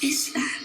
is that?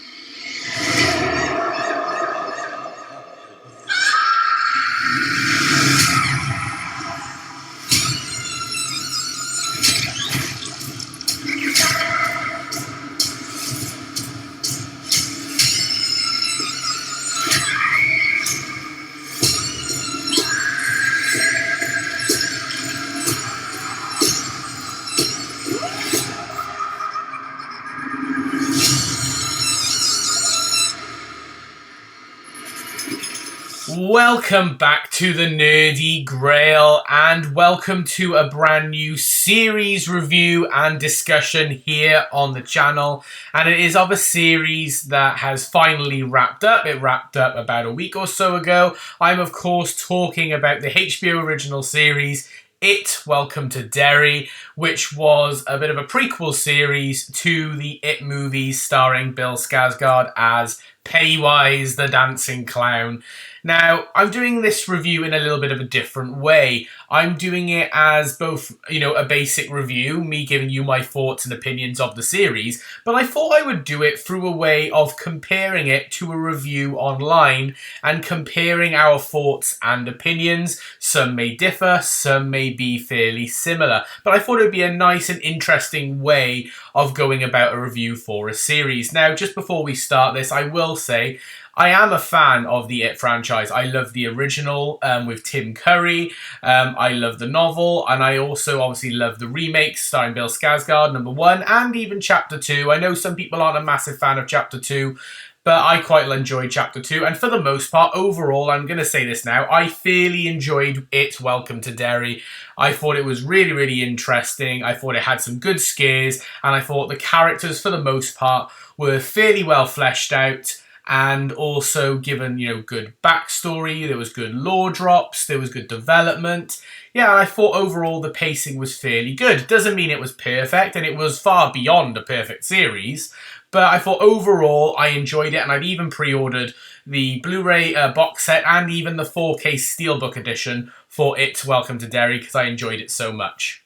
Welcome back to the Nerdy Grail, and welcome to a brand new series review and discussion here on the channel. And it is of a series that has finally wrapped up. It wrapped up about a week or so ago. I'm of course talking about the HBO original series It, Welcome to Derry, which was a bit of a prequel series to the It movies starring Bill Skarsgård as Pennywise the Dancing Clown. Now, I'm doing this review in a little bit of a different way. I'm doing it as both, a basic review, me giving you my thoughts and opinions of the series, but I thought I would do it through a way of comparing it to a review online and comparing our thoughts and opinions. Some may differ, some may be fairly similar, but I thought it would be a nice and interesting way of going about a review for a series. Now, just before we start this, I will say I am a fan of the It franchise. I love the original with Tim Curry. I love the novel, and I also obviously love the remakes starring Bill Skarsgård, number 1, and even Chapter 2. I know some people aren't a massive fan of Chapter 2, but I quite enjoyed Chapter 2, and for the most part, overall, I'm going to say this now, I fairly enjoyed It, Welcome to Derry. I thought it was really, really interesting. I thought it had some good scares, and I thought the characters, for the most part, were fairly well fleshed out, and also given, good backstory. There was good lore drops, there was good development. Yeah, I thought overall the pacing was fairly good. Doesn't mean it was perfect, and it was far beyond a perfect series, but I thought overall I enjoyed it, and I've even pre-ordered the Blu-ray box set and even the 4K Steelbook edition for It, Welcome to Derry, because I enjoyed it so much.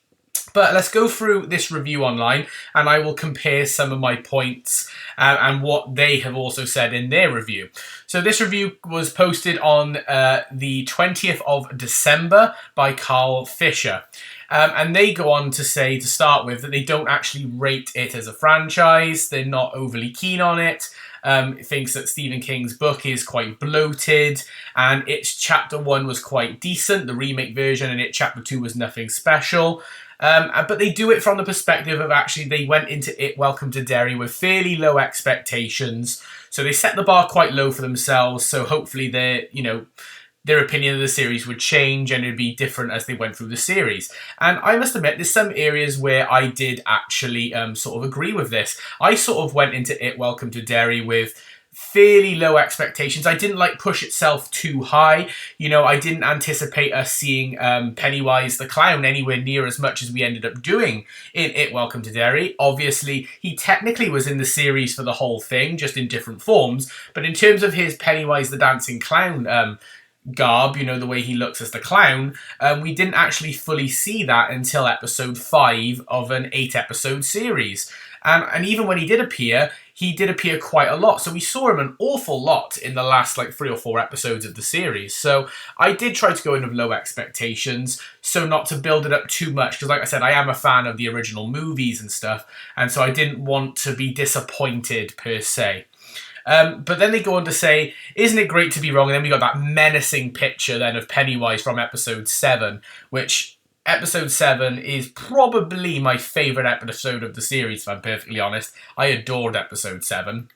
But let's go through this review online, and I will compare some of my points and what they have also said in their review. So this review was posted on the 20th of December by Carl Fisher. And they go on to say, to start with, that they don't actually rate it as a franchise. They're not overly keen on it. Thinks that Stephen King's book is quite bloated, and its Chapter 1 was quite decent, the remake version, and It Chapter 2 was nothing special. But they do it from the perspective of actually they went into It, Welcome to Derry with fairly low expectations. So they set the bar quite low for themselves. So hopefully their opinion of the series would change and it'd be different as they went through the series. And I must admit, there's some areas where I did actually sort of agree with this. I sort of went into It, Welcome to Derry with fairly low expectations. I didn't push itself too high. I didn't anticipate us seeing Pennywise the Clown anywhere near as much as we ended up doing in It, Welcome to Derry. Obviously, he technically was in the series for the whole thing, just in different forms. But in terms of his Pennywise the Dancing Clown garb, the way he looks as the clown, we didn't actually fully see that until episode 5 of an 8-episode series. And even when he did appear quite a lot. So we saw him an awful lot in the last 3 or 4 episodes of the series. So I did try to go in with low expectations, so not to build it up too much. Because like I said, I am a fan of the original movies and stuff. And so I didn't want to be disappointed per se. But then they go on to say, isn't it great to be wrong? And then we got that menacing picture then of Pennywise from episode 7, which episode 7 is probably my favourite episode of the series, if I'm perfectly honest. I adored episode 7.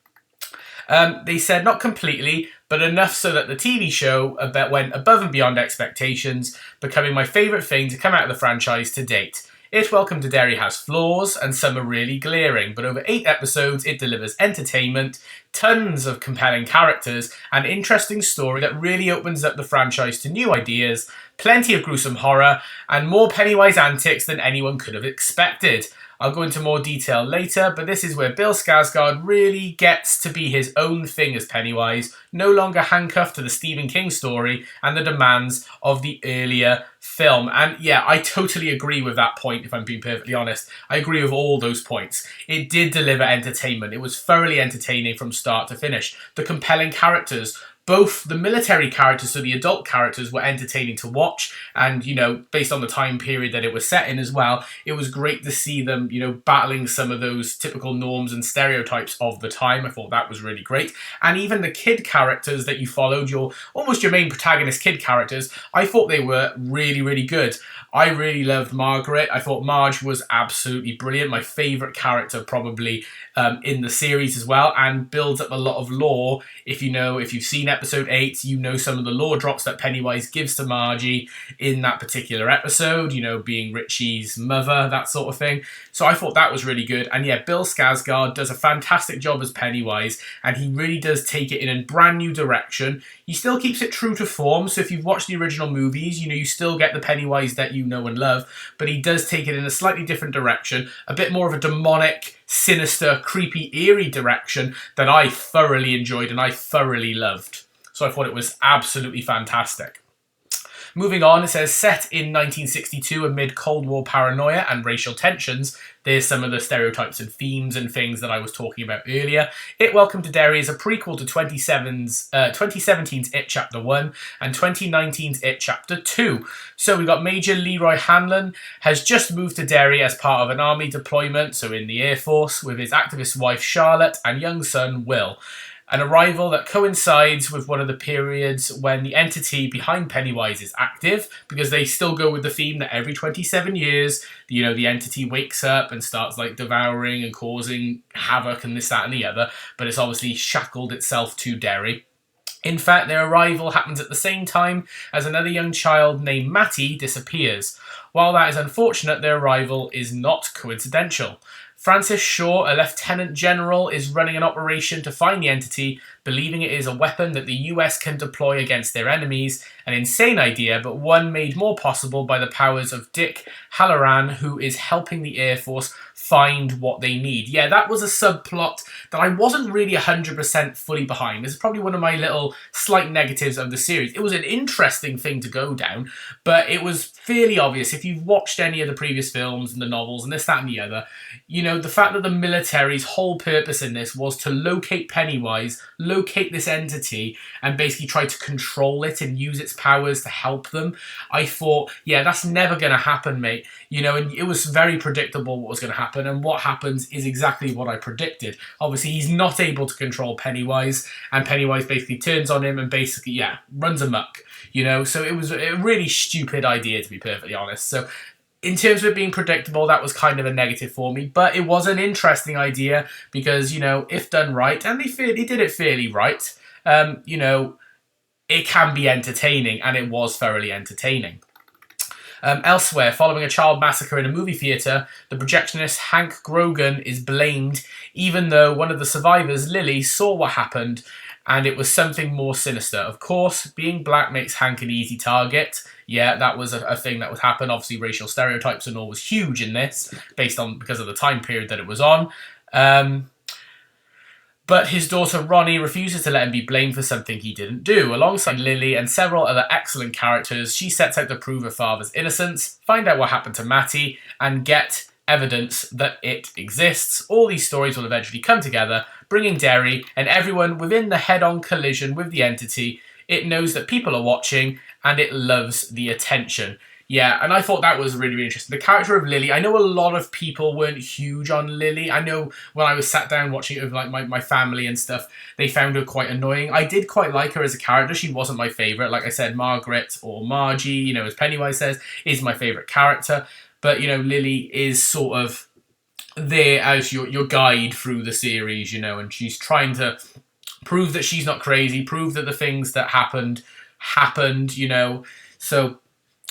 They said not completely, but enough so that the TV show went above and beyond expectations, becoming my favourite thing to come out of the franchise to date. It, Welcome to Derry has flaws, and some are really glaring, but over 8 episodes it delivers entertainment, tons of compelling characters, an interesting story that really opens up the franchise to new ideas, plenty of gruesome horror, and more Pennywise antics than anyone could have expected. I'll go into more detail later, but this is where Bill Skarsgård really gets to be his own thing as Pennywise, no longer handcuffed to the Stephen King story and the demands of the earlier film. And yeah, I totally agree with that point, if I'm being perfectly honest. I agree with all those points. It did deliver entertainment. It was thoroughly entertaining from start to finish. The compelling characters, both the military characters, so the adult characters, were entertaining to watch, and, you know, based on the time period that it was set in as well, it was great to see them, you know, battling some of those typical norms and stereotypes of the time. I thought that was really great. And even the kid characters that you followed, almost your main protagonist kid characters, I thought they were really, really good. I really loved Margaret. I thought Marge was absolutely brilliant. My favourite character probably in the series as well, and builds up a lot of lore. If you've seen episode 8, you know some of the lore drops that Pennywise gives to Margie in that particular episode, you know, being Richie's mother, that sort of thing. So I thought that was really good. And yeah, Bill Skarsgård does a fantastic job as Pennywise, and he really does take it in a brand new direction. He still keeps it true to form, so if you've watched the original movies, you know, you still get the Pennywise that you know and love, but he does take it in a slightly different direction, a bit more of a demonic, sinister, creepy, eerie direction that I thoroughly enjoyed and I thoroughly loved. So I thought it was absolutely fantastic. Moving on, it says, set in 1962 amid Cold War paranoia and racial tensions. There's some of the stereotypes and themes and things that I was talking about earlier. It Welcome to Derry is a prequel to 2017's It Chapter 1 and 2019's It Chapter 2. So we've got Major Leroy Hanlon has just moved to Derry as part of an army deployment, so in the Air Force, with his activist wife Charlotte and young son Will. An arrival that coincides with one of the periods when the entity behind Pennywise is active, because they still go with the theme that every 27 years, you know, the entity wakes up and starts like devouring and causing havoc and this, that and the other, but it's obviously shackled itself to Derry. In fact, their arrival happens at the same time as another young child named Matty disappears. While that is unfortunate, their arrival is not coincidental. Francis Shaw, a lieutenant general, is running an operation to find the entity, believing it is a weapon that the US can deploy against their enemies. An insane idea, but one made more possible by the powers of Dick Halloran, who is helping the Air Force find what they need. Yeah, that was a subplot that I wasn't really 100% fully behind. This is probably one of my little slight negatives of the series. It was an interesting thing to go down, but it was fairly obvious if you've watched any of the previous films and the novels and this, that and the other, you know, the fact that the military's whole purpose in this was to locate Pennywise, locate this entity, and basically try to control it and use its powers to help them. I thought, yeah, that's never going to happen, mate. You know, and it was very predictable what was going to happen, and what happens is exactly what I predicted. Obviously, he's not able to control Pennywise, and Pennywise basically turns on him and basically, yeah, runs amok. You know, so it was a really stupid idea, to be perfectly honest. So in terms of it being predictable, that was kind of a negative for me, but it was an interesting idea because, you know, if done right, and they did it fairly right, you know, it can be entertaining, and it was thoroughly entertaining. Elsewhere, following a child massacre in a movie theatre, the projectionist Hank Grogan is blamed, even though one of the survivors, Lily, saw what happened, and it was something more sinister. Of course, being black makes Hank an easy target. Yeah, that was a thing that would happen. Obviously, racial stereotypes and all was huge in this, because of the time period that it was on. But his daughter Ronnie refuses to let him be blamed for something he didn't do. Alongside Lily and several other excellent characters, she sets out to prove her father's innocence, find out what happened to Matty, and get evidence that it exists. All these stories will eventually come together, bringing Derry and everyone within the head-on collision with the entity. It knows that people are watching, and it loves the attention. Yeah, and I thought that was really, really interesting. The character of Lily, I know a lot of people weren't huge on Lily. I know when I was sat down watching it with like my family and stuff, they found her quite annoying. I did quite like her as a character. She wasn't my favourite. Like I said, Margaret or Margie, you know, as Pennywise says, is my favourite character. But, you know, Lily is sort of there as your guide through the series, you know, and she's trying to prove that she's not crazy, prove that the things that happened, you know. So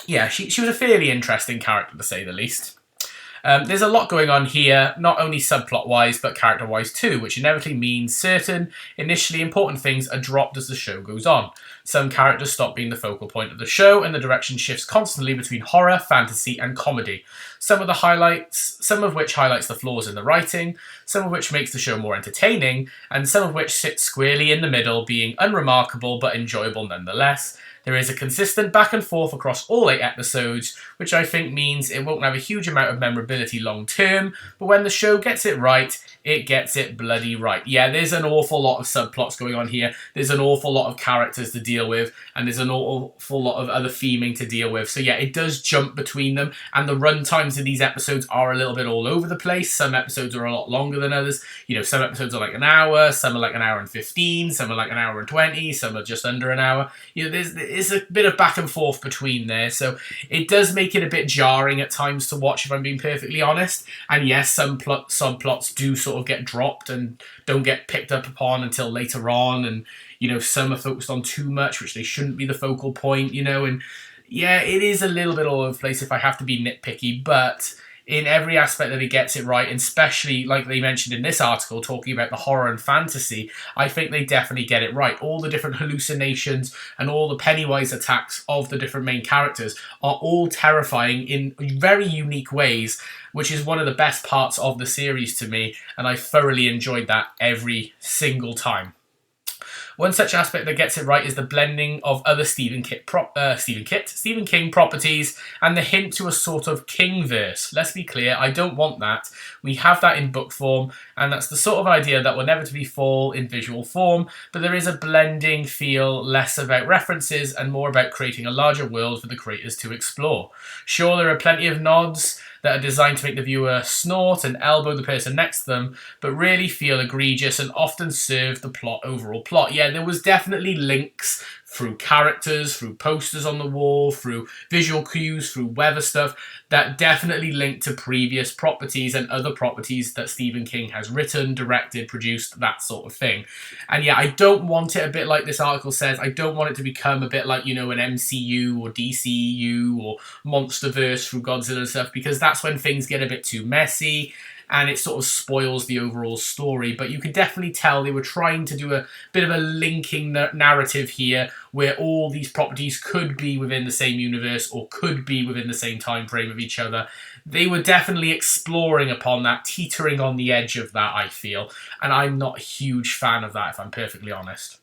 yeah, she was a fairly interesting character, to say the least. There's a lot going on here, not only subplot-wise, but character-wise too, which inevitably means certain initially important things are dropped as the show goes on. Some characters stop being the focal point of the show, and the direction shifts constantly between horror, fantasy, and comedy. Some of which highlights the flaws in the writing, some of which makes the show more entertaining, and some of which sits squarely in the middle, being unremarkable but enjoyable nonetheless. There is a consistent back and forth across all 8 episodes, which I think means it won't have a huge amount of memorability long term, but when the show gets it right, it gets it bloody right. Yeah, there's an awful lot of subplots going on here, there's an awful lot of characters to deal with, and there's an awful lot of other theming to deal with. So yeah, it does jump between them, and the run times of these episodes are a little bit all over the place. Some episodes are a lot longer than others. You know, some episodes are like an hour, some are like an hour and 15, some are like an hour and 20, some are just under an hour. You know, there's a bit of back and forth between there, so it does make it a bit jarring at times to watch, if I'm being perfectly honest. And yes, some subplots do sort of get dropped and don't get picked up upon until later on, and you know, some are focused on too much, which they shouldn't be the focal point, you know. And yeah, it is a little bit all over the place if I have to be nitpicky, but in every aspect that it gets it right, and especially like they mentioned in this article talking about the horror and fantasy, I think they definitely get it right. All the different hallucinations and all the Pennywise attacks of the different main characters are all terrifying in very unique ways, which is one of the best parts of the series to me, and I thoroughly enjoyed that every single time. One such aspect that gets it right is the blending of other Stephen King properties and the hint to a sort of King-verse. Let's be clear, I don't want that. We have that in book form, and that's the sort of idea that will inevitably fall in visual form, but there is a blending feel, less about references and more about creating a larger world for the creators to explore. Sure, there are plenty of nods that are designed to make the viewer snort and elbow the person next to them, but really feel egregious and often serve the overall plot. Yeah, there was definitely links through characters, through posters on the wall, through visual cues, through weather stuff, that definitely linked to previous properties and other properties that Stephen King has written, directed, produced, that sort of thing. And yeah, I don't want it a bit like this article says, I don't want it to become a bit like, you know, an MCU or DCU or Monsterverse through Godzilla and stuff, because that's when things get a bit too messy and it sort of spoils the overall story. But you could definitely tell they were trying to do a bit of a linking narrative here where all these properties could be within the same universe or could be within the same time frame of each other. They were definitely exploring upon that, teetering on the edge of that, I feel, and I'm not a huge fan of that, if I'm perfectly honest.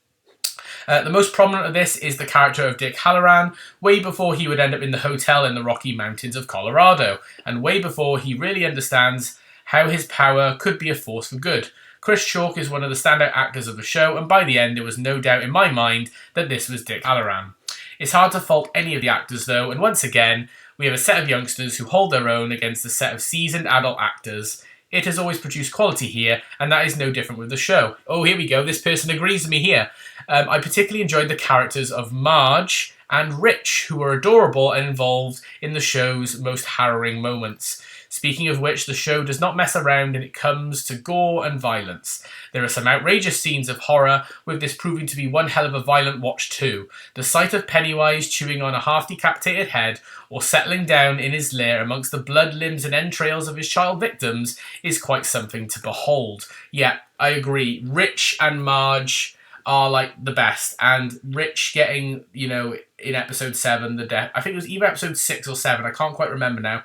The most prominent of this is the character of Dick Hallorann, way before he would end up in the hotel in the Rocky Mountains of Colorado, and way before he really understands how his power could be a force for good. Chris Chalk is one of the standout actors of the show, and by the end there was no doubt in my mind that this was Dick Hallorann. It's hard to fault any of the actors though, and once again, we have a set of youngsters who hold their own against a set of seasoned adult actors. It has always produced quality here, and that is no different with the show. Oh, here we go, this person agrees with me here. I particularly enjoyed the characters of Marge and Rich, who were adorable and involved in the show's most harrowing moments. Speaking of which, the show does not mess around when it comes to gore and violence. There are some outrageous scenes of horror, with this proving to be one hell of a violent watch too. The sight of Pennywise chewing on a half-decapitated head, or settling down in his lair amongst the blood, limbs and entrails of his child victims is quite something to behold. Yeah, I agree. Rich and Marge are like the best, and Rich getting, you know, in episode 7, the death, I think it was either episode 6 or 7, I can't quite remember now,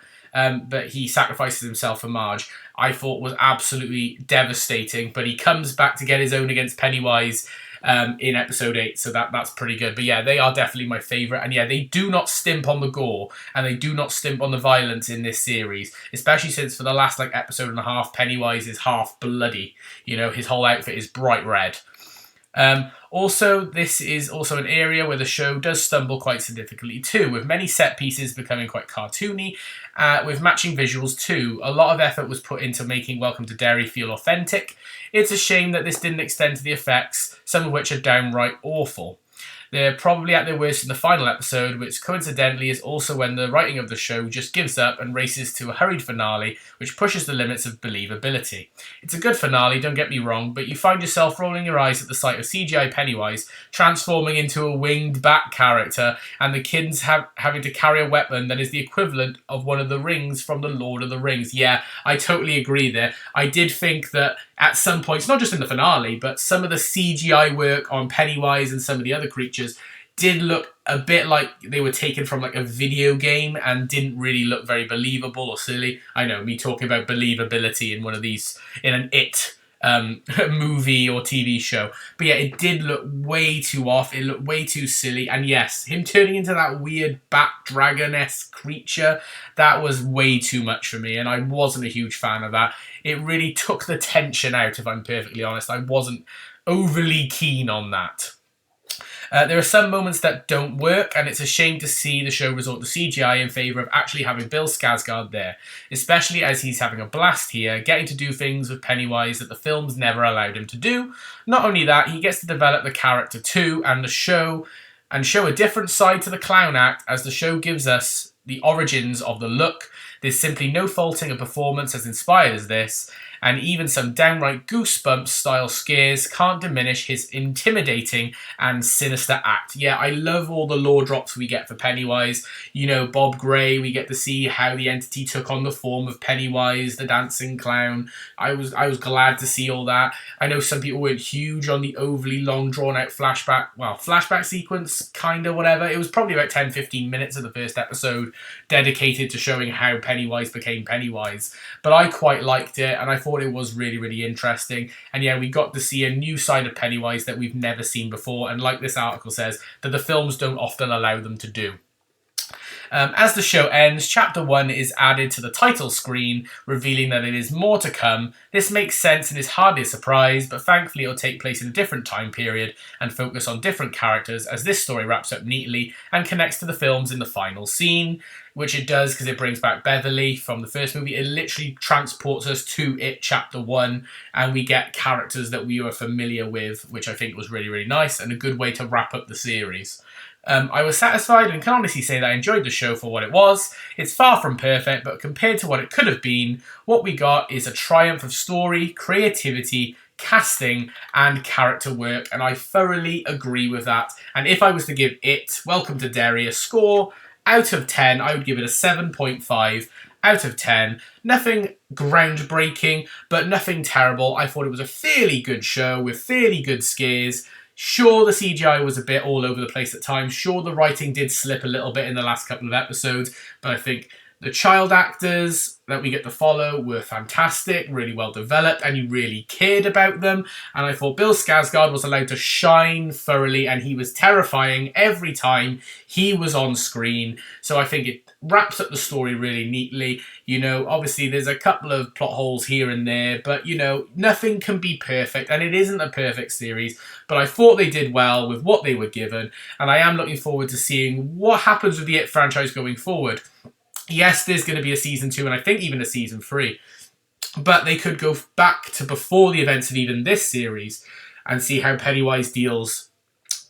but he sacrifices himself for Marge, I thought was absolutely devastating, but he comes back to get his own against Pennywise in episode 8, so that's pretty good. But yeah, they are definitely my favourite, and yeah, they do not stimp on the gore, and they do not stimp on the violence in this series, especially since for the last like episode and a half, Pennywise is half bloody, you know, his whole outfit is bright red. Also, this is also an area where the show does stumble quite significantly too, with many set pieces becoming quite cartoony, with matching visuals too. A lot of effort was put into making Welcome to Derry feel authentic. It's a shame that this didn't extend to the effects, some of which are downright awful. They're probably at their worst in the final episode, which coincidentally is also when the writing of the show just gives up and races to a hurried finale, which pushes the limits of believability. It's a good finale, don't get me wrong, but you find yourself rolling your eyes at the sight of CGI Pennywise transforming into a winged bat character, and the kids having to carry a weapon that is the equivalent of one of the rings from the Lord of the Rings. Yeah, I totally agree there. I did think that at some points, not just in the finale, but some of the CGI work on Pennywise and some of the other creatures did look a bit like they were taken from like a video game and didn't really look very believable or silly. I know, me talking about believability in one of these, in an It movie or TV show. But yeah, it did look way too off. It looked way too silly. And yes, him turning into that weird bat dragon-esque creature, that was way too much for me. And I wasn't a huge fan of that. It really took the tension out, if I'm perfectly honest. I wasn't overly keen on that. There are some moments that don't work, and it's a shame to see the show resort to CGI in favour of actually having Bill Skarsgård there, especially as he's having a blast here, getting to do things with Pennywise that the films never allowed him to do. Not only that, he gets to develop the character too, and show a different side to the clown act, as the show gives us the origins of the look. There's simply no faulting a performance as inspired as this, and even some downright Goosebumps style scares can't diminish his intimidating and sinister act. Yeah, I love all the lore drops we get for Pennywise. You know, Bob Gray, we get to see how the entity took on the form of Pennywise, the dancing clown. I was glad to see all that. I know some people weren't huge on the overly long drawn out flashback sequence, kinda, whatever. It was probably about 10-15 minutes of the first episode dedicated to showing how Pennywise became Pennywise. But I quite liked it, and I thought it was really, really interesting. And yeah, we got to see a new side of Pennywise that we've never seen before, and like this article says, that the films don't often allow them to do. As the show ends, Chapter 1 is added to the title screen, revealing that it is more to come. This makes sense and is hardly a surprise, but thankfully it will take place in a different time period and focus on different characters, as this story wraps up neatly and connects to the films in the final scene, which it does because it brings back Beverly from the first movie. It literally transports us to It Chapter 1, and we get characters that we were familiar with, which I think was really, really nice and a good way to wrap up the series. I was satisfied and can honestly say that I enjoyed the show for what it was. It's far from perfect, but compared to what it could have been, what we got is a triumph of story, creativity, casting, and character work, and I thoroughly agree with that. And if I was to give It, Welcome to Derry, a score out of 10, I would give it a 7.5 out of 10. Nothing groundbreaking, but nothing terrible. I thought it was a fairly good show with fairly good scares. Sure, the CGI was a bit all over the place at times. Sure, the writing did slip a little bit in the last couple of episodes, but I think the child actors that we get to follow were fantastic, really well developed, and you really cared about them. And I thought Bill Skarsgård was allowed to shine thoroughly, and he was terrifying every time he was on screen. So I think it wraps up the story really neatly. You know, obviously there's a couple of plot holes here and there, but you know, nothing can be perfect, and it isn't a perfect series. But I thought they did well with what they were given, and I am looking forward to seeing what happens with the It franchise going forward. Yes, there's going to be a season 2, and I think even a season 3. But they could go back to before the events of even this series and see how Pennywise deals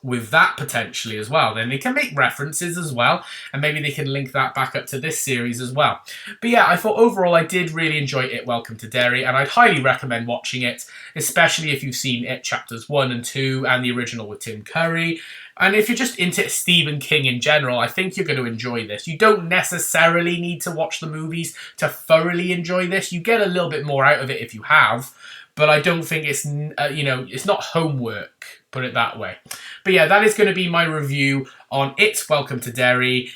with that potentially as well. Then they can make references as well, and maybe they can link that back up to this series as well. But yeah, I thought overall I did really enjoy It Welcome to Derry, and I'd highly recommend watching it, especially if you've seen It Chapters 1 and 2 and the original with Tim Curry. And if you're just into Stephen King in general, I think you're going to enjoy this. You don't necessarily need to watch the movies to thoroughly enjoy this. You get a little bit more out of it if you have, but I don't think it's, it's not homework, put it that way. But yeah, that is going to be my review on It Welcome to Derry.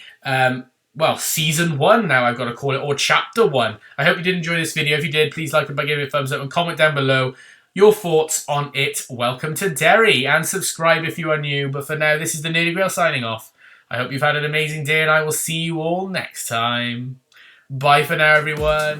Season 1 now I've got to call it, or Chapter 1. I hope you did enjoy this video. If you did, please like it by giving it a thumbs up and comment down below your thoughts on It Welcome to Derry, and subscribe if you are new. But for now, this is the Nerdy Grail signing off. I hope you've had an amazing day, and I will see you all next time. Bye for now, everyone.